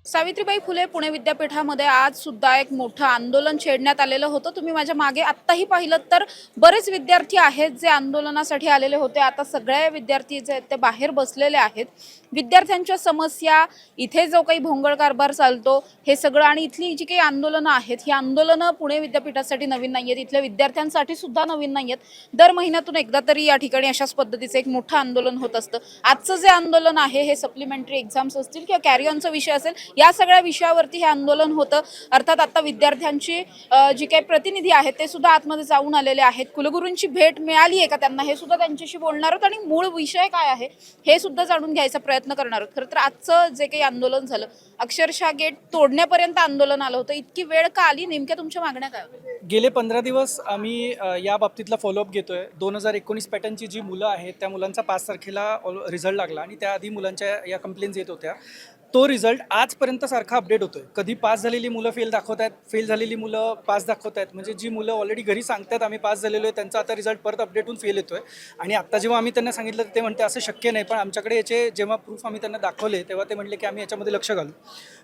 सावित्रीबाई फुले पुणे विद्यापीठामध्ये आज सुद्धा एक मोठं आंदोलन छेडण्यात आलेलं होतं। तुम्ही माझ्या मागे आत्ताही पाहिलं तर बरेच विद्यार्थी आहेत जे आंदोलनासाठी आलेले होते। आता सगळे विद्यार्थी जे आहेत ते बाहेर बसलेले आहेत। विद्यार्थ्यांच्या समस्या, इथे जो काही भोंगळ कारभार चालतो हे सगळं आणि इथली जी काही आंदोलनं आहेत ही आंदोलनं पुणे विद्यापीठासाठी नवीन नाही आहेत, इथल्या विद्यार्थ्यांसाठी सुद्धा नवीन नाही आहेत। दर महिन्यातून एकदा तरी या ठिकाणी अशाच पद्धतीचं एक मोठं आंदोलन होत असतं। आजचं जे आंदोलन आहे हे सप्लिमेंटरी एक्झाम्स असतील किंवा कॅरी ऑनचा विषय असेल, या सगळ्या विषयावरती हे आंदोलन होतं। अर्थात आता विद्यार्थ्यांची जी काही प्रतिनिधी आहेत ते सुद्धा आतमध्ये जाऊन आलेले आहेत। कुलगुरूंची भेट मिळाली आहे का त्यांना हे सुद्धा त्यांच्याशी बोलणार आहोत आणि मूळ विषय काय आहे हे सुद्धा जाणून घ्यायचा प्रयत्न करणार आहोत। खरं तर आजचं जे काही आंदोलन झालं अक्षरशः गेट तोडण्यापर्यंत आंदोलन आलं होतं। इतकी वेळ का आली, नेमक्या तुमच्या मागण्या काय होत्या? गेले 15 दिवस आम्ही या बाबतीतला फॉलोअप घेतोय। 2019 पॅटर्नची जी मुलं आहेत त्या मुलांचा 5 तारखेला रिझल्ट लागला आणि त्याआधी मुलांच्या या कंप्लेंट्स येत होत्या। तो रिझल्ट आजपर्यंत सारखा अपडेट होतोय। कधी पास झालेली मुलं फेल दाखवत आहेत, फेल झालेली मुलं पास दाखवत आहेत। म्हणजे जी मुलं ऑलरेडी घरी सांगतात आम्ही पास झालेलो आहे त्यांचा आता रिझल्ट परत अपडेट होऊन फेल येतोय। आणि आता जेव्हा आम्ही त्यांना सांगितलं ते म्हणते असं शक्य नाही, पण आमच्याकडे याचे जेव्हा प्रूफ आम्ही त्यांना दाखवले तेव्हा ते म्हटले की आम्ही याच्यामध्ये लक्ष घालू।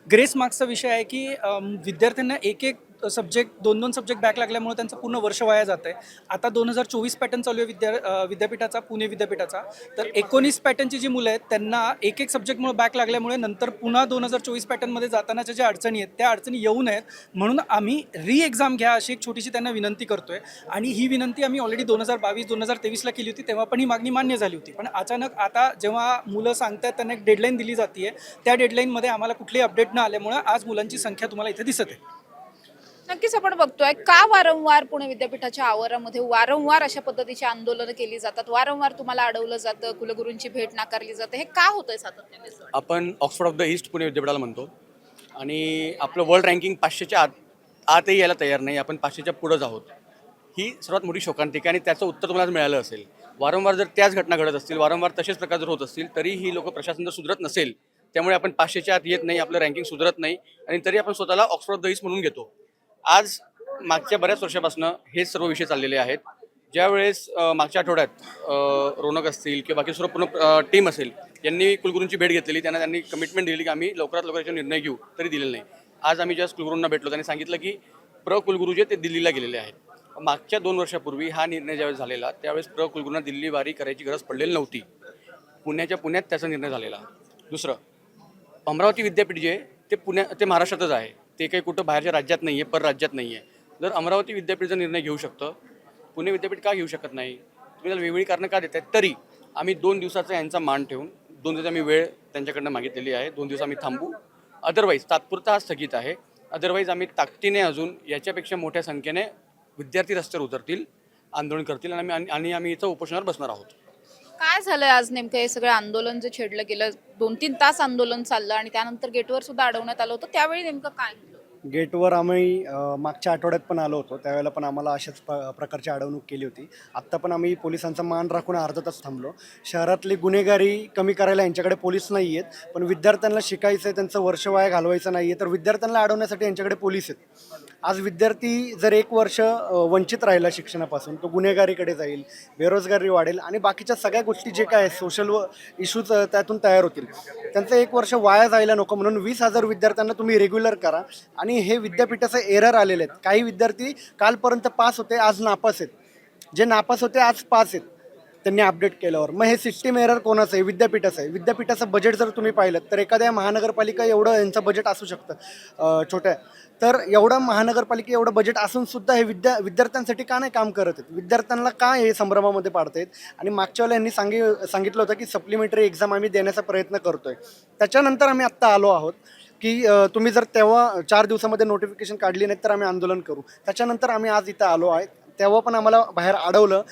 ग्रेस मार्क्सचा विषय आहे की विद्यार्थ्यांना एक सब्जेक्ट 2-2 सब्जेक्ट बॅक लागल्यामुळे त्यांचं पूर्ण वर्ष वाया जात आहे। आता 2024 पॅटर्न चालू आहे विद्यापीठाचा, पुणे विद्यापीठाचा। तर 19 पॅटर्नची जी मुलं आहेत त्यांना एक सब्जेक्टमुळे बॅक लागल्यामुळे नंतर पुन्हा 2024 पॅटर्नमध्ये जातानाच्या ज्या अडचणी आहेत त्या अडचणी येऊ नयेत म्हणून आम्ही एक्झाम घ्या अशी एक छोटीशी त्यांना विनंती करतोय। आणि ही विनंती आम्ही ऑलरेडी 2022-2023ला केली होती, तेव्हा पण ही मागणी मान्य झाली होती। पण अचानक आता जेव्हा मुलं सांगतात त्यांना एक डेडलाईन दिली जाते, त्या डेडलाईनमध्ये आम्हाला कुठलीही अपडेट न आल्यामुळे आज मुलांची संख्या तुम्हाला इथे दिसत आहे। नक्कीच आपण बघतोय का वारंवार पुणे विद्यापीठाच्या आवारामध्ये वारंवार अशा पद्धतीची आंदोलनं केली जातात, वारंवार तुम्हाला अडवलं जातं, कुलगुरूंची भेट नाकारली जाते, हे का होतंय सातत्याने? आपण Oxford of the east Pune विद्यापीठाला म्हणतो आणि आपलं वर्ल्ड रँकिंग 500च्या आतही यायला तयार नाही, आपण 500च्या पुढंच आहोत। ही सर्वात मोठी शोकांतिका आणि त्याचं उत्तर तुम्हाला मिळालं असेल। वारंवार जर त्याच घटना घडत असतील, वारंवार तसेच प्रकार जर होत असतील तरी ही लोक प्रशासन जर सुधरत नसेल, त्यामुळे आपण 500च्या आत येत नाही, आपलं रँकिंग सुधरत नाही आणि तरी आपण स्वतःला ऑक्सफोर्ड ऑफ द ईस्ट म्हणून घेतो। आज मागच्या बऱ्याच वर्षापासून हे सर्व विषय चाललेले आहेत। ज्यावेळेस मागच्या आठवड्यात रोनक असतील किंवा बाकी सर्व पूर्ण टीम असेल यांनी कुलगुरूंची भेट घेतलेली, त्यांनी कमिटमेंट दिली की आम्ही लवकरात लवकर याचा निर्णय घेऊ, तरी दिलेला नाही। आज आम्ही ज्या कुलगुरूंना भेटलो त्यांनी सांगितलं की कुलगुरू जे ते दिल्लीला गेलेले आहेत। मागच्या 2 वर्षापूर्वी हा निर्णय ज्यावेळेस झालेला त्यावेळेस कुलगुरूंना दिल्ली वारी करायची गरज पडलेली नव्हती, पुण्यात त्याचा निर्णय झालेला। दुसरं, अमरावती विद्यापीठ जे ते महाराष्ट्रातच आहे, ते काही कुठं बाहेरच्या राज्यात नाही आहे, परराज्यात नाही आहे। जर अमरावती विद्यापीठाचा निर्णय घेऊ शकतं, पुणे विद्यापीठ का घेऊ शकत नाही? तुम्ही त्याला वेगवेगळी कारणं का देत आहेत? तरी आम्ही 2 दिवसाचा यांचा मान ठेवून 2 दिवस आम्ही वेळ त्यांच्याकडनं मागितलेली आहे। 2 दिवस आम्ही थांबू, अदरवाईज तात्पुरता हा स्थगित आहे, अदरवाईज आम्ही ताकदीने अजून याच्यापेक्षा मोठ्या संख्येने विद्यार्थी रस्त्यावर उतरतील, आंदोलन करतील आणि आम्ही इथं उपोषणावर बसणार आहोत। काय झालंय आज नेमकं हे सगळं आंदोलन जे छेडलं गेलं, 2-3 तास आंदोलन चाललं आणि त्यानंतर गेटवर सुद्धा अडवण्यात आलं होतं, त्यावेळी नेमकं काय घडलं? गेटवर आम्ही मागच्या आठवड्यात पण आलो होतो, त्यावेळेला पण आम्हाला अशाच प्रकारची अडवणूक केली होती। आत्ता पण आम्ही पोलिसांचा मान राखून अर्धा तास थांबलो। शहरातली गुन्हेगारी कमी करायला यांच्याकडे पोलीस नाही आहेत, पण विद्यार्थ्यांना शिकायचं आहे, त्यांचं वर्ष वाया घालवायचं नाही आहे, तर विद्यार्थ्यांना अडवण्यासाठी यांच्याकडे पोलीस आहेत। आज विद्यार्थी जर 1 वर्ष वंचित राहिला शिक्षणापासून, तो गुन्हेगारीकडे जाईल, बेरोजगारी वाढेल आणि बाकीच्या सगळ्या गोष्टी जे काय सोशल इश्यूज त्यातून तयार होतील। त्यांचं 1 वर्ष वाया जायला नको म्हणून 20,000 विद्यार्थ्यांना तुम्ही रेग्युलर करा। आणि हे विद्यापीठाचे एरर आलेले आहेत, काही विद्यार्थी कालपर्यंत पास होते, आज नापास आहेत, जे नापास होते आज पास आहेत त्यांनी अपडेट केल्यावर। मग हे सिस्टीम एरर कोणाचं आहे? विद्यापीठाचं आहे। विद्यापीठाचं बजेट जर तुम्ही पाहिलं तर एखाद्या महानगरपालिका एवढं यांचं बजेट असू शकतं छोट्या, तर एवढं महानगरपालिका एवढं बजेट असून सुद्धा हे विद्यार्थ्यांसाठी का नाही काम करत आहेत? विद्यार्थ्यांना का हे संभ्रमामध्ये पाडतायत? आणि मागच्या वेळेला यांनी सांगितलं होतं की सप्लिमेंटरी एक्झाम आम्ही देण्याचा प्रयत्न करतोय, त्याच्यानंतर आम्ही आत्ता आलो आहोत की तुम्ही जर तेव्हा 4 दिवसामध्ये नोटिफिकेशन काढली नाही तर आम्ही आंदोलन करू। त्याच्यानंतर आम्ही आज इथं आलो आहे, तेव्हा पण आम्हाला बाहेर अडवलं,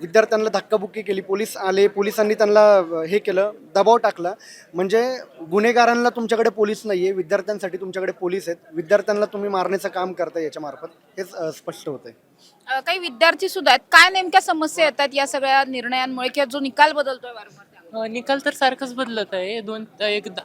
विद्यार्थ्यांना धक्काबुक्की केली, पोलीस आले, पोलिसांनी त्यांना हे केलं, दबाव टाकला। म्हणजे गुन्हेगारांना तुमच्याकडे पोलीस नाही आहे, विद्यार्थ्यांसाठी तुमच्याकडे पोलीस आहेत, विद्यार्थ्यांना तुम्ही मारण्याचं काम करताय याच्यामार्फत, हेच स्पष्ट होतंय। काही विद्यार्थी सुद्धा आहेत, काय नेमक्या समस्या येतात या सगळ्या निर्णयांमुळे किंवा जो निकाल बदलतोय वारंवार? निकाल तर सारखंच बदलत आहे.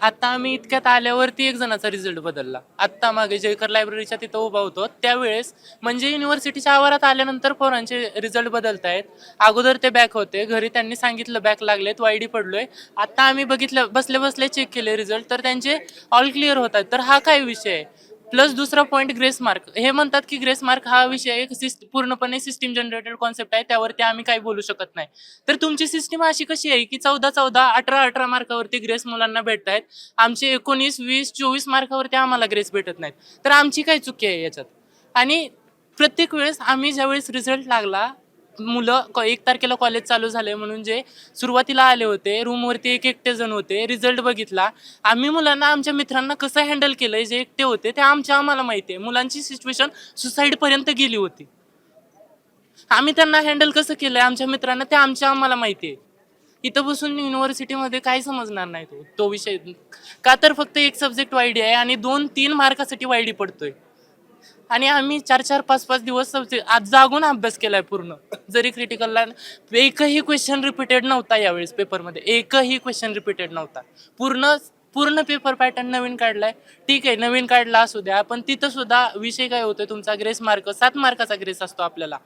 आता आम्ही इतक्यात आल्यावरती एक जणाचा रिझल्ट बदलला. आत्ता मागे जयकर लायब्ररीच्या तिथं उभा होतो त्यावेळेस, म्हणजे युनिव्हर्सिटीच्या आवारात आल्यानंतर पोरांचे रिझल्ट बदलत आहेत. अगोदर ते बॅक होते, घरी त्यांनी सांगितलं बॅक लागलेत, वायडी पडलोय. आता आम्ही बघितलं, बसल्या बसल्या चेक केले रिझल्ट, तर त्यांचे ऑल क्लिअर होत आहेत. तर हा काय विषय आहे? प्लस दुसरा पॉईंट ग्रेस मार्क. हे म्हणतात की ग्रेस मार्क हा विषय एक पूर्णपणे सिस्टीम जनरेटेड कॉन्सेप्ट आहे, त्यावरती आम्ही काही बोलू शकत नाही. तर तुमची सिस्टीम अशी कशी आहे की 14-14, 18-18 मार्कावरती ग्रेस मुलांना भेटत आहेत, आमचे 19, 20, 24 मार्कावरती आम्हाला ग्रेस भेटत नाहीत. तर आमची काय चुकी आहे याच्यात? आणि प्रत्येक वेळेस आम्ही ज्यावेळेस रिझल्ट लागला, मुलं 1 तारखेला कॉलेज चालू झाले म्हणून जे सुरुवातीला आले होते, रूमवरती एक एकटे जण होते, रिझल्ट बघितला. आम्ही मुलांना, आमच्या मित्रांना कसं हँडल केलंय, जे एकटे होते ते आम्हाला माहिती आहे. मुलांची सिच्युएशन सुसाईडपर्यंत गेली होती. आम्ही त्यांना हँडल कसं केलंय आमच्या मित्रांना, ते आम्हाला माहिती आहे. इथं बसून युनिव्हर्सिटीमध्ये काय समजणार नाही तो विषय. का तर फक्त एक सब्जेक्ट वायडी आहे आणि 2-3 मार्कासाठी वायडी पडतोय. आणि आम्ही 4-4, 5-5 दिवस आज जागून अभ्यास केलाय पूर्ण. जरी क्रिटिकलला एकही क्वेश्चन रिपीटेड नव्हता यावेळेस पेपरमध्ये, एकही क्वेश्चन रिपीटेड नव्हता. पूर्ण पेपर पॅटर्न नवीन काढलाय. ठीक आहे, नवीन काढला असू द्या, पण तिथं सुद्धा विषय काय होतोय तुमचा, ग्रेस मार्क 7 मार्काचा ग्रेस असतो आपल्याला.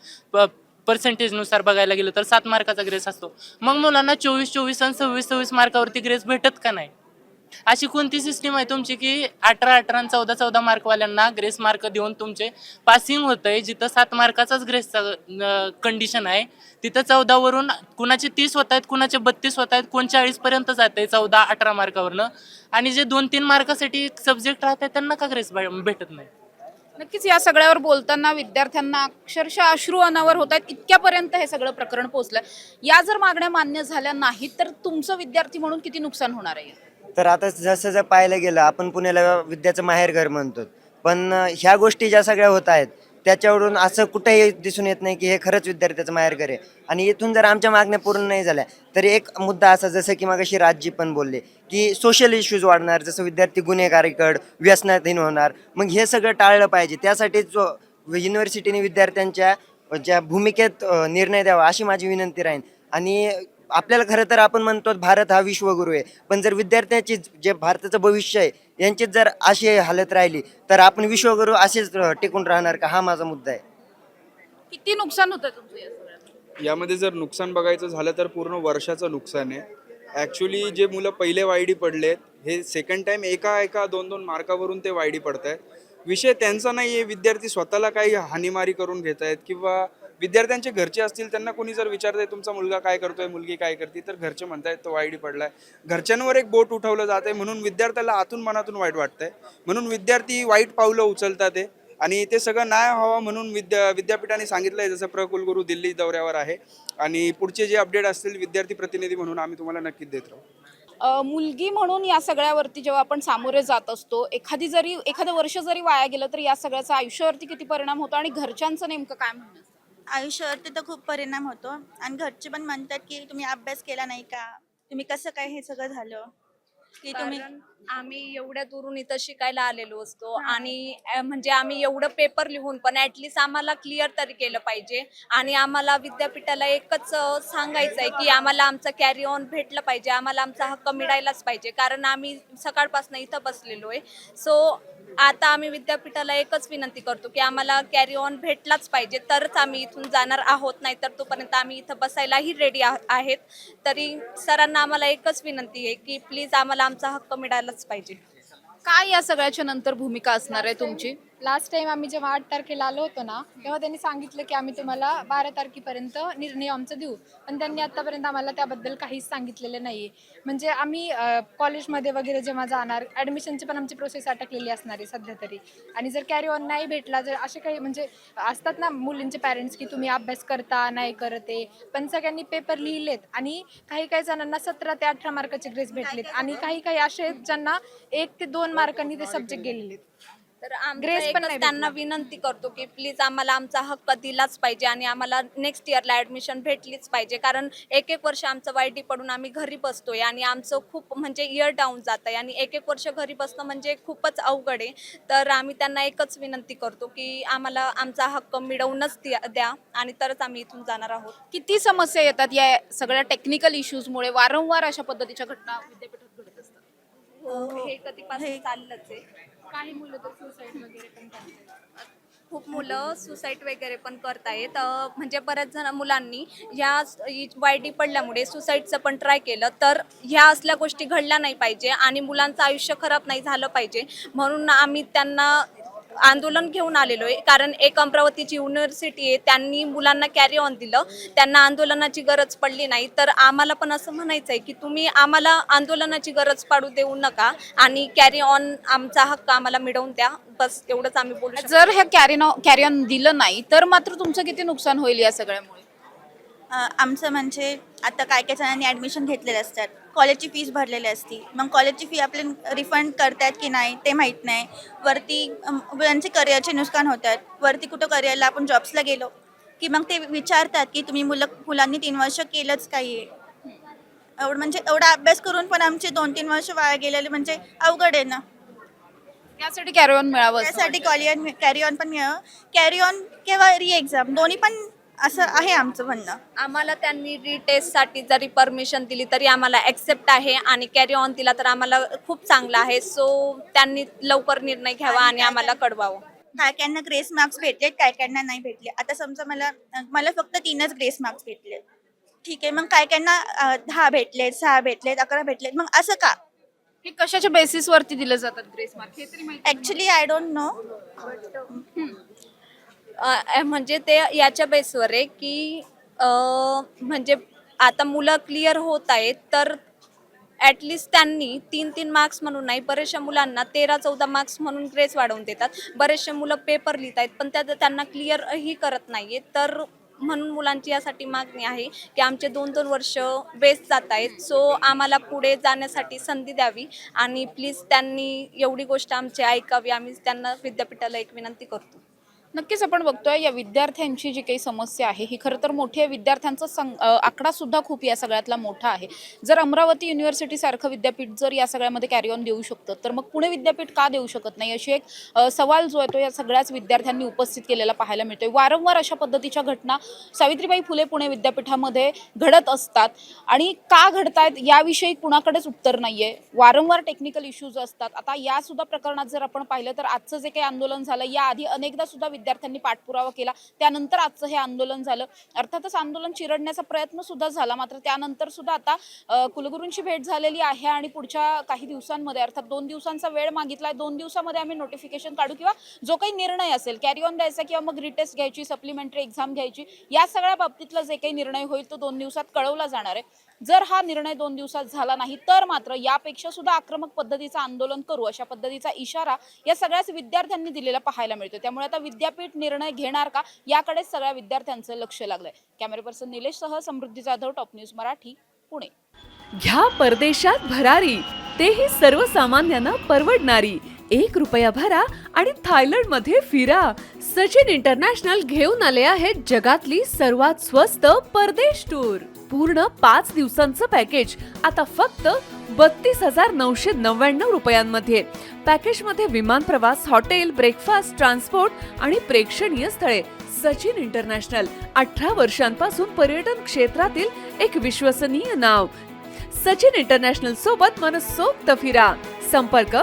पर्सेंटेजनुसार बघायला गेलं तर 7 मार्काचा ग्रेस असतो. मग मुलांना 24-24 आणि 26-26 मार्कावरती ग्रेस भेटत का नाही? अशी कोणती सिस्टीम आहे तुमची की 18-18 आणि 14-14 मार्कवाल्यांना ग्रेस मार्क देऊन तुमचे पासिंग होतंय? जिथं 7 मार्काचाच ग्रेसचा कंडिशन आहे, तिथं 14 वरून कुणाचे 30 होत आहेत, कुणाचे 32 होत आहेत, कोण 40 पर्यंत जात आहे 14-18 मार्कावरनं. आणि जे 2-3 मार्कासाठी सब्जेक्ट राहत त्यांना का ग्रेस भेटत नाही? नक्कीच या सगळ्यावर बोलताना विद्यार्थ्यांना अक्षरशः अश्रू अनावर होत आहेत. इतक्यापर्यंत हे सगळं प्रकरण पोहोचलं. या जर मागण्या मान्य झाल्या नाहीत तर तुमचं विद्यार्थी म्हणून किती नुकसान होणार आहे? तर आता जसं जर पाहायला गेलं, आपण पुण्याला विद्याचं माहेरघर म्हणतो, पण ह्या गोष्टी ज्या सगळ्या होत आहेत त्याच्यावरून असं कुठेही दिसून येत नाही की हे खरंच विद्यार्थ्याचं माहेरघर आहे. आणि इथून जर आमच्या मागण्या पूर्ण नाही झाल्या तर एक मुद्दा असा, जसं की मगाशी राजजी पण बोलले की सोशल इश्यूज वाढणार, जसं विद्यार्थी गुन्हेगारीकडं व्यसनाधीन होणार. मग हे सगळं टाळलं पाहिजे. त्यासाठी जो युनिव्हर्सिटीने विद्यार्थ्यांच्या ज्या भूमिकेत निर्णय द्यावा अशी माझी विनंती राहील. आणि आपल्याला खरं तर आपण म्हणतो भारत हा विश्वगुरू आहे, पण जर विद्यार्थ्याची जे भारताचं भविष्य आहे यांचीच जर अशी हालत राहिली तर आपण विश्वगुरू असेच टिकून राहणार का? हा माझा मुद्दा आहे. किती नुकसान होतं तुमचं या सगळ्यात? यामध्ये जर नुकसान बघायचं झालं तर पूर्ण वर्षाचं नुकसान आहे. ॲक्च्युली जे मुलं पहिले वायडी पडलेत हे सेकंड टाईम एका 2-2 मार्कावरून ते वायडी पडत आहेत. विषय त्यांचा नाही आहे, विद्यार्थी स्वतःला काही हानीमारी करून घेत आहेत किंवा विद्यार्थ्यांचे घरचे असतील, त्यांना कोणी जर विचारतंय तुमचा मुलगा काय करतोय, मुलगी काय करते, तर घरचे म्हणतायत तो वायडी पडलाय. घरच्यांवर एक बोट उठवलं जात आहे म्हणून विद्यार्थ्याला आतून मनातून वाईट वाटतंय, म्हणून विद्यार्थी वाईट पावलं उचलतात आहे. आणि ते सगळं नाही व्हावं म्हणून विद्यापीठाने सांगितलं आहे, जसं कुलगुरू दिल्ली दौऱ्यावर आहे. आणि पुढचे जे अपडेट असतील विद्यार्थी प्रतिनिधी म्हणून आम्ही तुम्हाला नक्कीच देत राहू. मुलगी म्हणून या सगळ्यावरती जेव्हा आपण सामोरे जात असतो, एखादं वर्ष जरी वाया गेलं तर या सगळ्याचा आयुष्यावरती किती परिणाम होतो आणि घरच्यांचं नेमकं काय म्हणणं असतं? आयुष्यावरती तर खूप परिणाम होतो आणि घरचे पण म्हणतात की तुम्ही अभ्यास केला नाही का, तुम्ही कसं काय हे सगळं झालं की तुम्ही. कारण आम्ही एवढ्या दुरून इथं शिकायला आलेलो असतो आणि म्हणजे आम्ही एवढं पेपर लिहून पण ऍटलिस्ट आम्हाला क्लिअर तरी केलं पाहिजे. आणि आम्हाला विद्यापीठाला एकच सांगायचं आहे की आम्हाला आमचं कॅरी ऑन भेटलं पाहिजे, आम्हाला आमचा हक्क मिळायलाच पाहिजे. कारण आम्ही सकाळपासून इथं बसलेलो आहे. सो आता आम्ही विद्यापीठाला एकच विनंती करतो की आम्हाला कॅरी ऑन भेटलाच पाहिजे, तरच आम्ही इथून जाणार आहोत. नाही तर तोपर्यंत आम्ही इथं बसायलाही रेडी आहेत. तरी सरांना आम्हाला एकच विनंती आहे की प्लीज आम्हाला आमचा हक्क मिळालाच पाहिजे. काय या सगळ्याच्या नंतर भूमिका असणार आहे तुमची? लास्ट टाइम आम्ही जेव्हा 8 तारखेला आलो होतो ना, तेव्हा त्यांनी सांगितलं की आम्ही तुम्हाला 12 तारखेपर्यंत निर्णय आमचा देऊ, पण त्यांनी आतापर्यंत आम्हाला त्याबद्दल काहीच सांगितलेलं नाही. म्हणजे आम्ही कॉलेजमध्ये वगैरे जेव्हा जाणार, ॲडमिशनची पण आमची प्रोसेस अटकलेली असणार आहे सध्या तरी. आणि जर कॅरी ऑन नाही भेटला, जर असे काही म्हणजे असतात ना मुलींचे पॅरेंट्स की तुम्ही अभ्यास करता नाही करत आहे, पण सगळ्यांनी पेपर लिहिलेत आणि काही जणांना 17 ते 18 मार्काचे ग्रेस भेटलेत आणि काही असे आहेत ज्यांना 1 ते 2 मार्कांनी ते सब्जेक्ट गेलेले आहेत. तर आमचं Grace पण एकच नाही त्यांना विनंती करतो की प्लीज आम्हाला आमचा हक्क दिलाच पाहिजे आणि आम्हाला नेक्स्ट इयरला ॲडमिशन भेटलीच पाहिजे, कारण एक वर्ष आमचं वाईटी पडून आम्ही घरी बसतोय आणि आमचं खूप म्हणजे इयर डाऊन जात आहे आणि एक वर्ष घरी बसणं म्हणजे खूपच अवघड आहे. तर आम्ही त्यांना एकच विनंती करतो की आम्हाला आमचा हक्क मिळवूनच द्या आणि तरच आम्ही इथून जाणार आहोत. किती समस्या येतात या सगळ्या टेक्निकल इश्यूजमुळे? वारंवार अशा पद्धतीच्या घटना विद्यापीठात घडत असतात. हे कधीपासून चाललंच आहे. काही मुलं तर सुसाईड वगैरे पण करतात. खूप मुलं सुसाईड वगैरे पण करतायत. म्हणजे बऱ्याच जण मुलांनी ह्या वाईटी पडल्यामुळे सुसाईडचं पण ट्राय केलं. तर ह्या असल्या गोष्टी घडल्या नाही पाहिजे आणि मुलांचं आयुष्य खराब नाही झालं पाहिजे म्हणून आम्ही त्यांना आंदोलन घेऊन आलेलो आहे. कारण एक अमरावतीची युनिव्हर्सिटी आहे, त्यांनी मुलांना कॅरी ऑन दिलं, त्यांना आंदोलनाची गरज पडली नाही. तर आम्हाला पण असं म्हणायचं आहे की तुम्ही आम्हाला आंदोलनाची गरज पाडू देऊ नका आणि कॅरी ऑन आमचा हक्क आम्हाला मिळवून द्या, बस एवढंच आम्ही बोलू शकतो. जर हे कॅरी ऑन दिलं नाही तर मात्र तुमचं किती नुकसान होईल या सगळ्यामुळे? आमचं म्हणजे आता काय काय जणांनी ॲडमिशन घेतलेले असतात, कॉलेजची फीस भरलेली असती, मग कॉलेजची फी आपले रिफंड करतात की नाही ते माहीत नाही. वरती मुलांचे करिअरचे नुकसान होतात. वरती कुठं करिअरला आपण जॉब्सला गेलो की मग ते विचारतात की तुम्ही मुलांनी 3 वर्ष केलंच काही आहे. म्हणजे एवढा अभ्यास करून पण आमचे 2-3 वर्ष वाया गेलेले म्हणजे अवघड आहे ना. त्यासाठी कॅरी ऑन मिळावं असं त्यासाठी कॅरी ऑन पण मिळावं, कॅरी ऑन किंवा री एक्झाम दोन्ही पण असं आहे आमचं म्हणणं. आम्हाला त्यांनी रिटेस्टसाठी जरी परमिशन दिली तरी आम्हाला ॲक्सेप्ट आहे आणि कॅरी ऑन दिला तर आम्हाला खूप चांगलं आहे. सो त्यांनी लवकर निर्णय घ्यावा आणि आम्हाला कळवावं. काय कायांना ग्रेस मार्क्स भेटलेत, काय कायांना नाही भेटले. आता समजा मला फक्त 3च ग्रेस मार्क्स भेटले, ठीक आहे. मग काय कायांना 10 भेटलेत, 6 भेटलेत, 11 भेटलेत. मग असं का? हे कशाच्या बेसिसवरती दिले जातात ग्रेस मार्क हे तरी माहिती? Actually I don't know. म्हणजे ते याच्या बेसवर आहे की म्हणजे आता मुलं क्लिअर होत आहेत तर ॲटलिस्ट त्यांनी 3-3 मार्क्स म्हणून नाही, बरेचशा मुलांना 13-14 मार्क्स म्हणून ग्रेस वाढवून देतात. बरेचसे मुलं पेपर लिहित आहेत पण त्यांना क्लिअरही करत नाही आहे. तर म्हणून मुलांची यासाठी मागणी आहे की आमचे 2-2 वर्ष वेस्ट जात आहेत. सो आम्हाला पुढे जाण्यासाठी संधी द्यावी आणि प्लीज त्यांनी एवढी गोष्ट आमची ऐकावी. आम्ही त्यांना विद्यापीठाला एक विनंती करतो. नक्कीच आपण बघतोय या विद्यार्थ्यांची जी काही समस्या आहे ही खरं तर मोठी आहे. विद्यार्थ्यांचा आकडा सुद्धा खूप या सगळ्यातला मोठा आहे. जर अमरावती युनिव्हर्सिटी सारखं विद्यापीठ जर या सगळ्यामध्ये कॅरी ऑन देऊ शकतं तर मग पुणे विद्यापीठ का देऊ शकत नाही, अशी एक सवाल जो आहे तो या सगळ्याच विद्यार्थ्यांनी उपस्थित केलेला पाहायला मिळतोय. वारंवार अशा पद्धतीच्या घटना सावित्रीबाई फुले पुणे विद्यापीठामध्ये घडत असतात आणि का घडतायत याविषयी कुणाकडेच उत्तर नाहीये. वारंवार टेक्निकल इश्यूज असतात. आता या सुद्धा प्रकरणात जर आपण पाहिलं तर आजचं जे काही आंदोलन झालं याआधी अनेकदा सुद्धा विद्यार्थ्यांनी पाठपुरावा केला, त्यानंतर आजचं हे आंदोलन झालं. अर्थातच आंदोलन चिरडण्याचा प्रयत्न सुद्धा झाला, मात्र त्यानंतर सुद्धा आता कुलगुरूंची भेट झालेली आहे आणि पुढच्या काही दिवसांमध्ये अर्थात 2 दिवसांचा वेळ मागितलाय. 2 दिवसामध्ये आम्ही नोटिफिकेशन काढू किंवा जो काही निर्णय असेल कॅरी ऑन द्यायचा किंवा मग रिटेस्ट घ्यायची, सप्लिमेंटरी एक्झाम घ्यायची, या सगळ्या बाबतीतला जे काही निर्णय होईल तो 2 दिवसात कळवला जाणार आहे. जर हा निर्णय 2 दिवसात झाला नाही तर मात्र यापेक्षा सुद्धा आक्रमक पद्धतीचं आंदोलन करू अशा पद्धतीचा इशारा या सगळ्याच विद्यार्थ्यांनी दिलेला पाहायला मिळतो. त्यामुळे आता विद्यापीठ निर्णय घेणार का याकडे सगळ्या विद्यार्थ्यांचं लक्ष लागलंय. कॅमेरा पर्सन निलेशसह समृद्धी जाधव, टॉप न्यूज मराठी, पुणे. घ्या परदेशात भरारी, तेही सर्वसामान्यांना परवडणारी. 1 रुपया भरा आणि थायलंडमध्ये फिरा. सचिन इंटरनॅशनल घेऊन आले आहेत जगातली सर्वात स्वस्त परदेश टूर. पूर्ण 5 दिवसांचं पॅकेज आता फक्त 32,999 रुपयांमध्ये. पॅकेजमध्ये विमान प्रवास, हॉटेल, ब्रेकफास्ट, ट्रान्सपोर्ट आणि प्रेक्षणीय स्थळे. सचिन इंटरनॅशनल 18 वर्षांपासून पर्यटन क्षेत्रातील एक विश्वसनीय नाव. सचिन इंटरनॅशनल सोबत मनसोक्त फिरा. संपर्क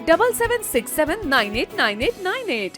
7767989898.